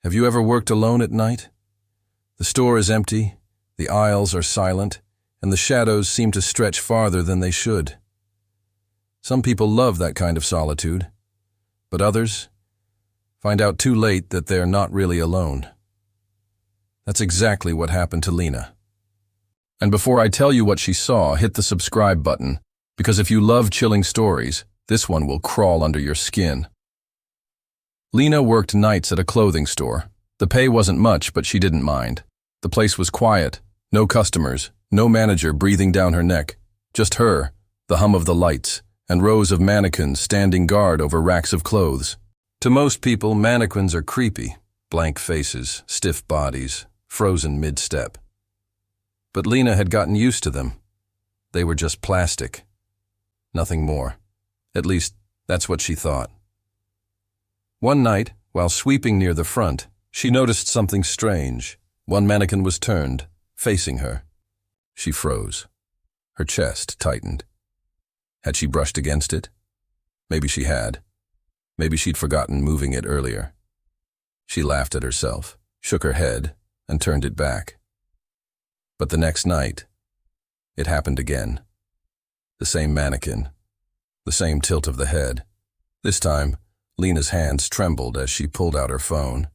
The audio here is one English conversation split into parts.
Have you ever worked alone at night? The store is empty, the aisles are silent, and the shadows seem to stretch farther than they should. Some people love that kind of solitude, but others find out too late that they're not really alone. That's exactly what happened to Lena. And before I tell you what she saw, hit the subscribe button, because if you love chilling stories, this one will crawl under your skin. Lena worked nights at a clothing store. The pay wasn't much, but she didn't mind. The place was quiet, no customers, no manager breathing down her neck, just her, the hum of the lights, and rows of mannequins standing guard over racks of clothes. To most people, mannequins are creepy, blank faces, stiff bodies, frozen mid-step. But Lena had gotten used to them. They were just plastic. Nothing more. At least, that's what she thought. One night, while sweeping near the front, she noticed something strange. One mannequin was turned, facing her. She froze. Her chest tightened. Had she brushed against it? Maybe she had. Maybe she'd forgotten moving it earlier. She laughed at herself, shook her head, and turned it back. But the next night, it happened again. The same mannequin, the same tilt of the head. This time, Lena's hands trembled as she pulled out her phone.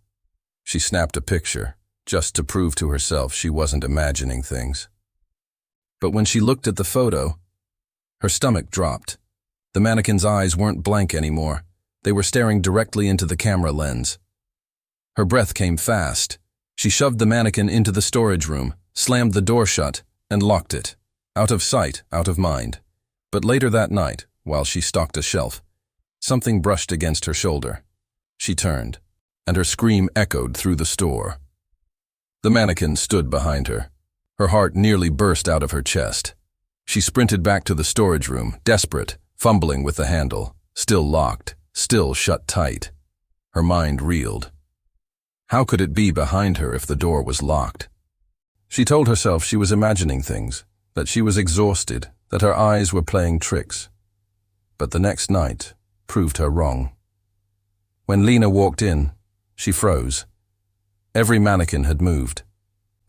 She snapped a picture, just to prove to herself she wasn't imagining things. But when she looked at the photo, her stomach dropped. The mannequin's eyes weren't blank anymore. They were staring directly into the camera lens. Her breath came fast. She shoved the mannequin into the storage room, slammed the door shut, and locked it. Out of sight, out of mind. But later that night, while she stocked a shelf, something brushed against her shoulder. She turned, and her scream echoed through the store. The mannequin stood behind her. Her heart nearly burst out of her chest. She sprinted back to the storage room, desperate, fumbling with the handle, still locked, still shut tight. Her mind reeled. How could it be behind her if the door was locked? She told herself she was imagining things, that she was exhausted, that her eyes were playing tricks. But the next night proved her wrong. When Lena walked in, she froze. Every mannequin had moved.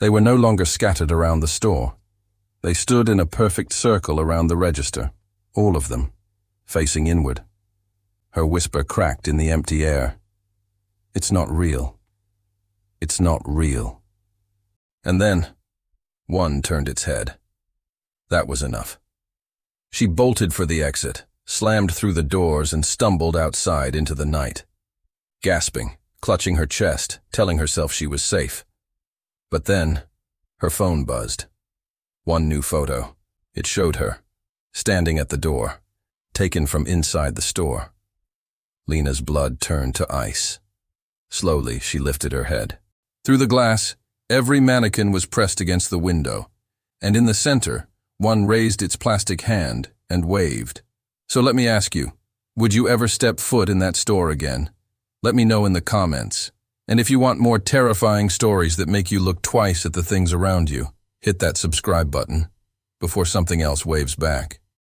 They were no longer scattered around the store. They stood in a perfect circle around the register, all of them, facing inward. Her whisper cracked in the empty air. It's not real. It's not real. And then, one turned its head. That was enough. She bolted for the exit, slammed through the doors, and stumbled outside into the night, gasping, clutching her chest, telling herself she was safe. But then, her phone buzzed. One new photo. It showed her, standing at the door, taken from inside the store. Lena's blood turned to ice. Slowly, she lifted her head. Through the glass, every mannequin was pressed against the window, and in the center, one raised its plastic hand and waved. So let me ask you, would you ever step foot in that store again? Let me know in the comments. And if you want more terrifying stories that make you look twice at the things around you, hit that subscribe button before something else waves back.